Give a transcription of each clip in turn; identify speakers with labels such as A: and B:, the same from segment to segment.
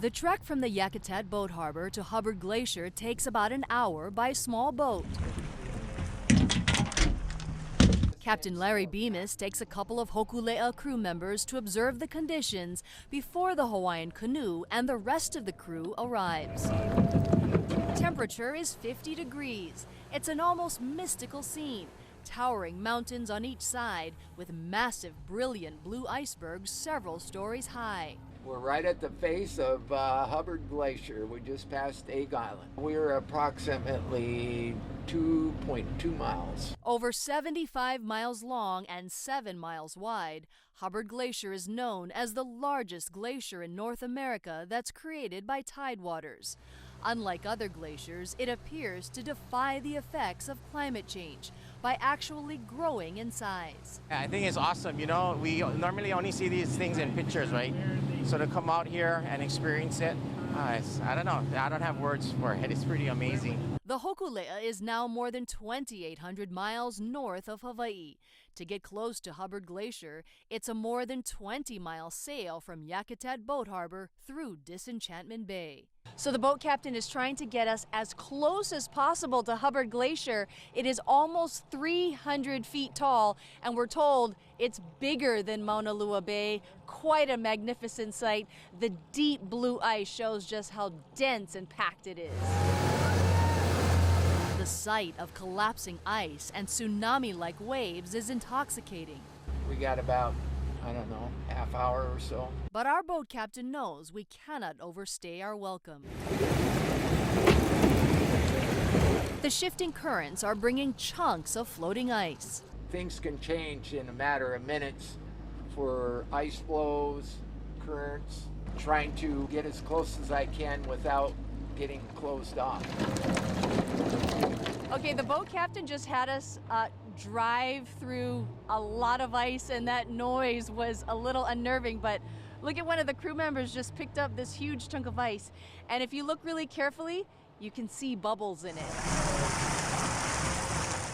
A: The trek from the Yakutat boat harbor to Hubbard Glacier takes about an hour by small boat. Captain Larry Bemis takes a couple of Hokule'a crew members to observe the conditions before the Hawaiian canoe and the rest of the crew arrives. Temperature is 50 degrees. It's an almost mystical scene. Towering mountains on each side with massive, brilliant blue icebergs several stories high.
B: We're right at the face of Hubbard Glacier. We just passed Egg Island. We're approximately 2.2 miles.
A: Over 75 miles long and 7 miles wide, Hubbard Glacier is known as the largest glacier in North America that's created by tidewaters. Unlike other glaciers, it appears to defy the effects of climate change by actually growing in size.
C: I think it's awesome. You know, we normally only see these things in pictures, right? So to come out here and experience it, I don't know. I don't have words for it. It's pretty amazing.
A: The Hokule'a is now more than 2,800 miles north of Hawaii. To get close to Hubbard Glacier, it's a more than 20-mile sail from Yakutat Boat Harbor through Disenchantment Bay. So the boat captain is trying to get us as close as possible to Hubbard Glacier. It is almost 300 feet tall, and we're told it's bigger than Mauna Lua Bay. Quite a magnificent sight. The deep blue ice shows just how dense and packed it is. The sight of collapsing ice and tsunami-like waves is intoxicating.
B: We got about, I don't know, half hour or so.
A: But our boat captain knows we cannot overstay our welcome. The shifting currents are bringing chunks of floating ice.
B: Things can change in a matter of minutes for ice flows, currents, trying to get as close as I can without getting closed off.
A: Okay, the boat captain just had us drive through a lot of ice, and that noise was a little unnerving, but look at one of the crew members just picked up this huge chunk of ice, and if you look really carefully, you can see bubbles in it.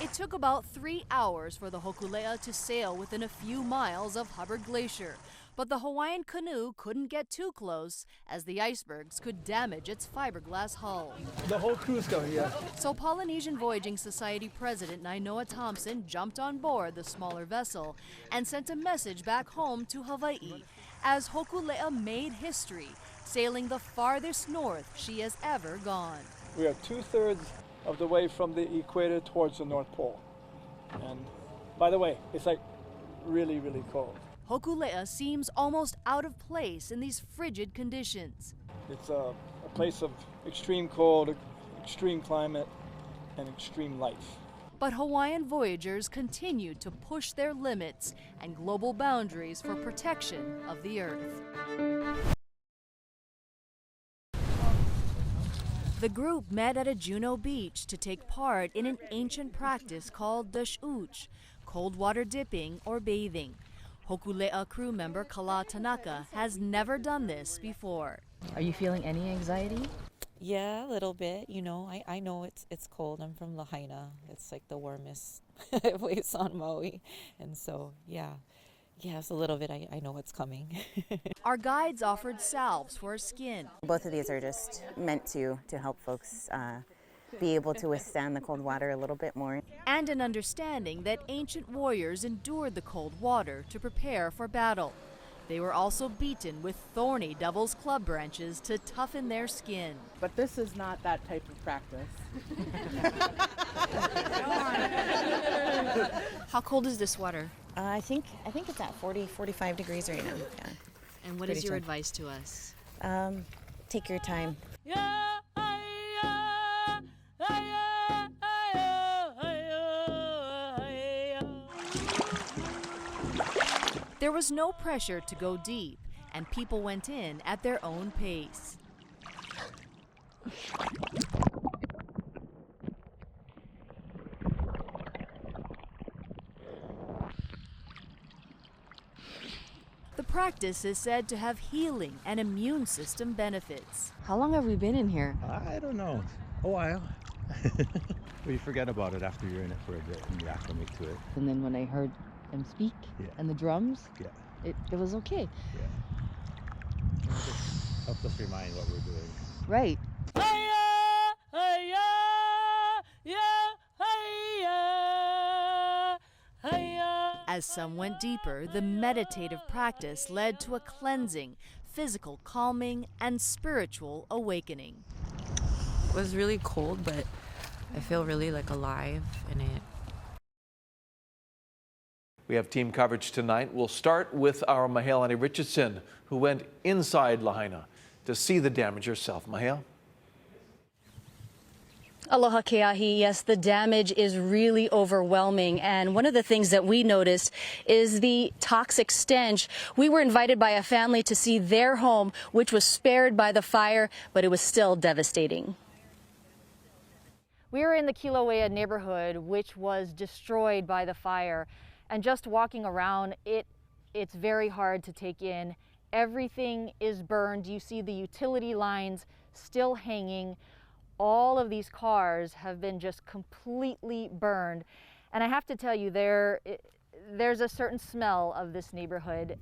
A: It took about 3 hours for the Hokule'a to sail within a few miles of Hubbard Glacier, but the Hawaiian canoe couldn't get too close as the icebergs could damage its fiberglass hull.
D: The whole crew's going, yeah.
A: So Polynesian Voyaging Society President Nainoa Thompson jumped on board the smaller vessel and sent a message back home to Hawaii as Hokule'a made history, sailing the farthest north she has ever gone.
D: We are 2/3 of the way from the equator towards the North Pole. And by the way, it's like really, really cold.
A: Hokule'a seems almost out of place in these frigid conditions.
D: It's a place of extreme cold, extreme climate, and extreme life.
A: But Hawaiian voyagers continue to push their limits and global boundaries for protection of the Earth. The group met at a Juneau beach to take part in an ancient practice called dash'uch, cold water dipping or bathing. Hokule'a crew member Kala Tanaka has never done this before.
E: Are you feeling any anxiety?
F: Yeah, a little bit. You know, I know it's cold. I'm from Lahaina. It's like the warmest place on Maui. And so, yeah, it's a little bit. I know what's coming.
A: Our guides offered salves for skin.
G: Both of these are just meant to help folks be able to withstand the cold water a little bit more.
A: And an understanding that ancient warriors endured the cold water to prepare for battle. They were also beaten with thorny devil's club branches to toughen their skin.
H: But this is not that type of practice.
A: How cold is this water?
G: I think it's at 45 degrees right now. Yeah.
A: And what is your advice to us?
G: Take your time.
A: There was no pressure to go deep, and people went in at their own pace. The practice is said to have healing and immune system benefits.
E: How long have we been in here?
I: I don't know. A while. But you forget about it after you're in it for a bit and you acclimate to it.
E: And then when I heard them speak
I: Yeah.
E: and the drums,
I: Yeah.
E: it was okay.
I: Yeah. helps us remind what we're doing.
E: Right.
A: As some went deeper, the meditative practice led to a cleansing, physical calming, and spiritual awakening.
F: It was really cold, but I feel really like alive in it.
J: We have team coverage tonight. We'll start with our Mahealani Richardson, who went inside Lahaina to see the damage herself. Mahale?
K: Aloha Keahi. Yes, the damage is really overwhelming. And one of the things that we noticed is the toxic stench. We were invited by a family to see their home, which was spared by the fire, but it was still devastating.
L: We were in the Kilauea neighborhood, which was destroyed by the fire. And just walking around, it's very hard to take in. Everything is burned. You see the utility lines still hanging. All of these cars have been just completely burned. And I have to tell you, there's a certain smell of this neighborhood.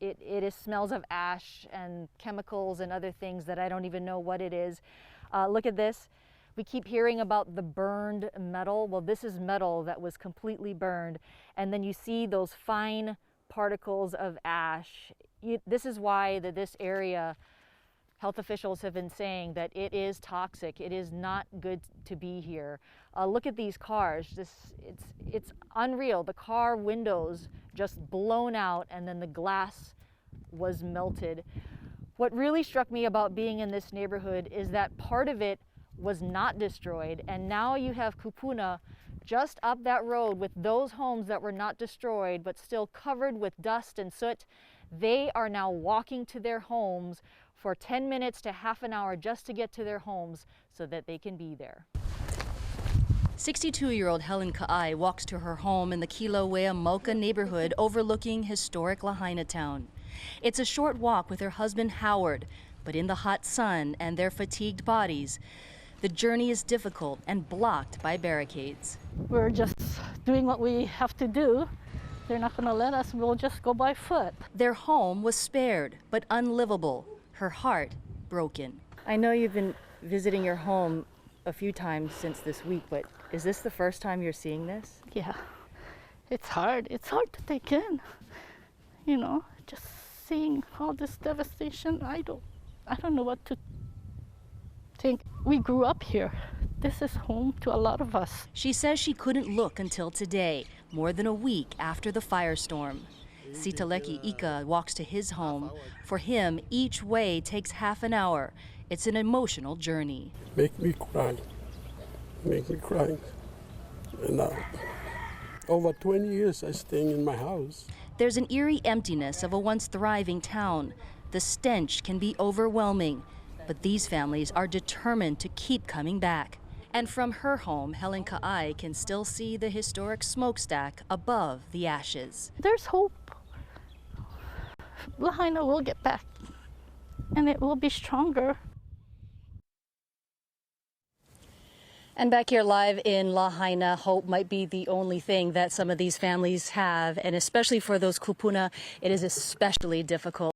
L: It is smells of ash and chemicals and other things that I don't even know what it is. Look at this. We keep hearing about the burned metal. Well, this is metal that was completely burned. And then you see those fine particles of ash. This is why this area, health officials have been saying that it is toxic. It is not good to be here. Look at these cars. It's unreal. The car windows just blown out, and then the glass was melted. What really struck me about being in this neighborhood is that part of it was not destroyed, and now you have kupuna just up that road with those homes that were not destroyed but still covered with dust and soot. They are now walking to their homes for 10 minutes to half an hour just to get to their homes so that they can be there.
K: 62-year-old Helen Ka'ai walks to her home in the Kilauea Mauka neighborhood overlooking historic Lahaina town. It's a short walk with her husband Howard, but in the hot sun and their fatigued bodies, the journey is difficult and blocked by barricades.
M: We're just doing what we have to do. They're not going to let us. We'll just go by foot.
K: Their home was spared, but unlivable. Her heart broken. I know you've been visiting your home a few times since this week, but is this the first time you're seeing this?
M: Yeah, it's hard. It's hard to take in. You know, just seeing all this devastation. I don't know what to think. We grew up here. This is home to a lot of us.
K: She says she couldn't look until today, more than a week after the firestorm. Sitaleki Ika walks to his home. For him, each way takes half an hour. It's an emotional journey.
N: Make me cry. And over 20 years I'm staying in my house.
K: There's an eerie emptiness of a once thriving town. The stench can be overwhelming, but these families are determined to keep coming back. And from her home, Helen Ka'ai can still see the historic smokestack above the ashes.
M: There's hope. Lahaina will get back, and it will be stronger.
K: And back here live in Lahaina, hope might be the only thing that some of these families have, and especially for those kupuna, it is especially difficult.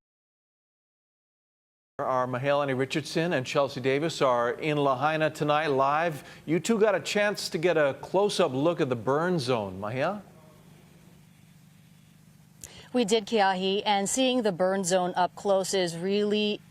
J: Our Mahealani Richardson and Chelsea Davis are in Lahaina tonight live. You two got a chance to get a close-up look at the burn zone. Mahea?
K: We did, Keahi, and seeing the burn zone up close is really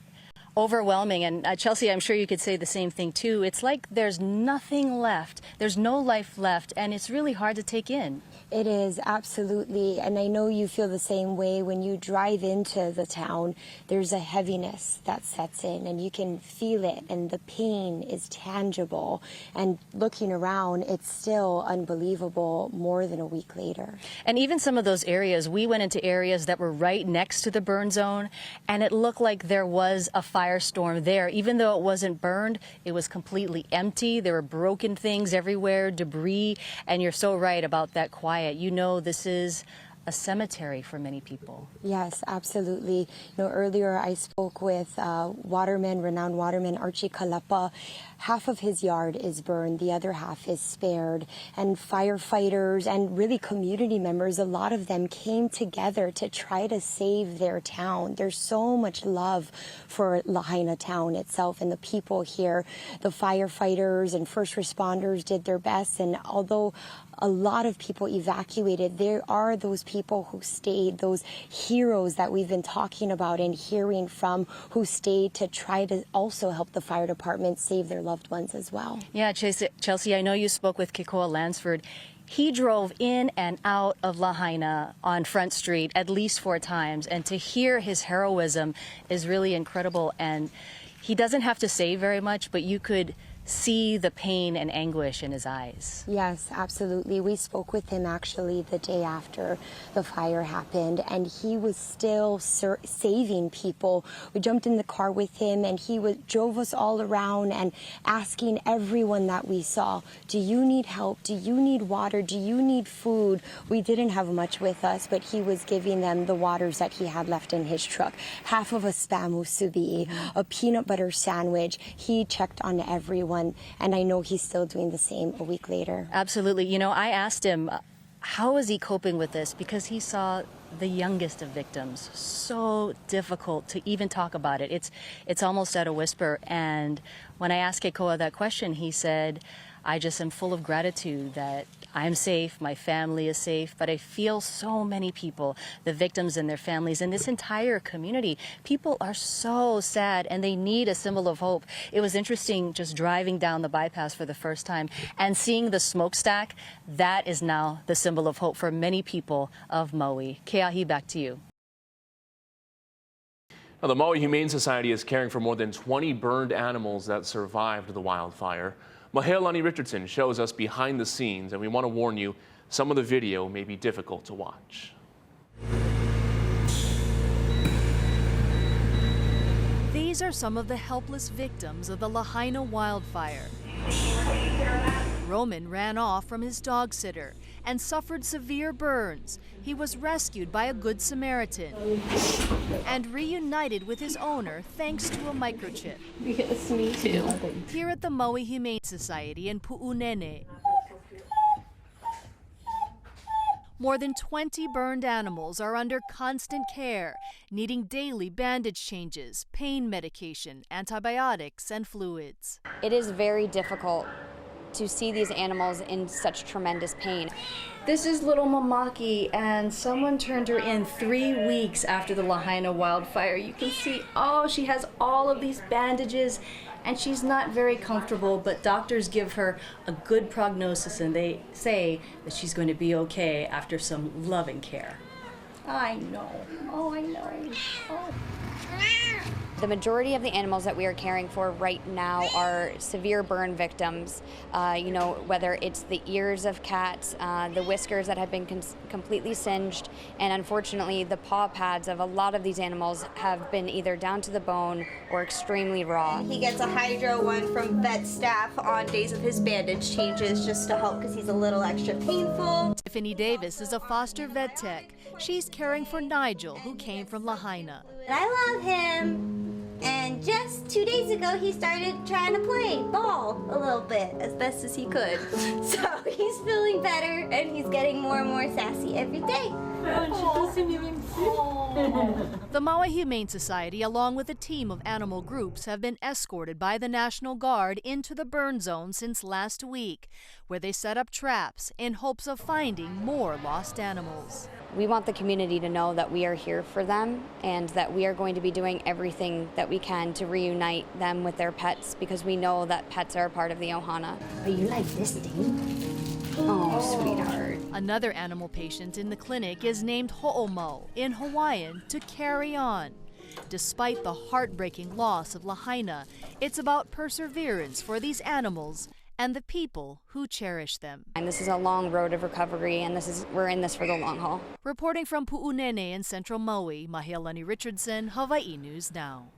K: overwhelming. And Chelsea, I'm sure you could say the same thing too. It's like there's nothing left. There's no life left, and it's really hard to take in.
O: It is, absolutely. And I know you feel the same way when you drive into the town. There's a heaviness that sets in, and you can feel it, and the pain is tangible. And looking around, it's still unbelievable more than a week later.
K: And even some of those areas, we went into areas that were right next to the burn zone, and it looked like there was a firestorm there. Even though it wasn't burned, it was completely empty. There were broken things everywhere, debris, and you're so right about that quiet. You know, this is a cemetery for many people.
O: Yes, absolutely. Earlier I spoke with renowned waterman Archie Kalepa. Half of his yard is burned, the other half is spared. And firefighters and really community members, a lot of them came together to try to save their town. There's so much love for Lahaina town itself and the people here. The firefighters and first responders did their best, and although a lot of people evacuated, there are those people who stayed, those heroes that we've been talking about and hearing from, who stayed to try to also help the fire department save their loved ones as well.
K: Yeah, Chelsea, I know you spoke with Kikoa Lansford. He drove in and out of Lahaina on Front Street at least 4 times, and to hear his heroism is really incredible. And he doesn't have to say very much, but you could see the pain and anguish in his eyes.
O: Yes, absolutely. We spoke with him actually the day after the fire happened, and he was still saving people. We jumped in the car with him, and he drove us all around and asking everyone that we saw, do you need help? Do you need water? Do you need food? We didn't have much with us, but he was giving them the waters that he had left in his truck. Half of a spam musubi, a peanut butter sandwich. He checked on everyone. And I know he's still doing the same a week later.
K: Absolutely. I asked him, how is he coping with this? Because he saw the youngest of victims. So difficult to even talk about it. It's almost at a whisper. And when I asked Keikoa that question, he said, I just am full of gratitude that I'm safe, my family is safe, but I feel so many people, the victims and their families, and this entire community, people are so sad and they need a symbol of hope. It was interesting just driving down the bypass for the first time and seeing the smokestack. That is now the symbol of hope for many people of Maui. Keahi, back to you.
P: Now, the Maui Humane Society is caring for more than 20 burned animals that survived the wildfire. Mahealani Richardson shows us behind the scenes, and we want to warn you, some of the video may be difficult to watch.
A: These are some of the helpless victims of the Lahaina wildfire. Roman ran off from his dog sitter and suffered severe burns. He was rescued by a Good Samaritan and reunited with his owner thanks to a microchip.
M: Yes, me too.
A: Here at the Maui Humane Society in Pu'unene, more than 20 burned animals are under constant care, needing daily bandage changes, pain medication, antibiotics, and fluids.
Q: It is very difficult to see these animals in such tremendous pain.
K: This is little Mamaki, and someone turned her in 3 weeks after the Lahaina wildfire. You can see, she has all of these bandages, and she's not very comfortable, but doctors give her a good prognosis, and they say that she's going to be okay after some loving care. I know. Oh, I know. Oh.
Q: The majority of the animals that we are caring for right now are severe burn victims. Whether it's the ears of cats, the whiskers that have been completely singed, and unfortunately the paw pads of a lot of these animals have been either down to the bone or extremely raw.
R: He gets a hydro one from vet staff on days of his bandage changes just to help because he's a little extra painful.
A: Tiffany Davis is a foster vet tech. She's caring for Nigel, who came from Lahaina.
R: I love him. And just 2 days ago, he started trying to play ball a little bit, as best as he could. So he's feeling better, and he's getting more and more sassy every day.
A: The Maui Humane Society, along with a team of animal groups, have been escorted by the National Guard into the burn zone since last week, where they set up traps in hopes of finding more lost animals.
Q: We want the community to know that we are here for them and that we are going to be doing everything that we can to reunite them with their pets, because we know that pets are a part of the ohana.
R: Oh, you like this thing? Oh, sweetheart.
A: Another animal patient in the clinic is named Ho'omo, in Hawaiian, to carry on. Despite the heartbreaking loss of Lahaina, it's about perseverance for these animals and the people who cherish them.
Q: And this is a long road of recovery, and we're in this for the long haul.
A: Reporting from Pu'unene in central Maui, Mahealani Richardson, Hawaii News Now.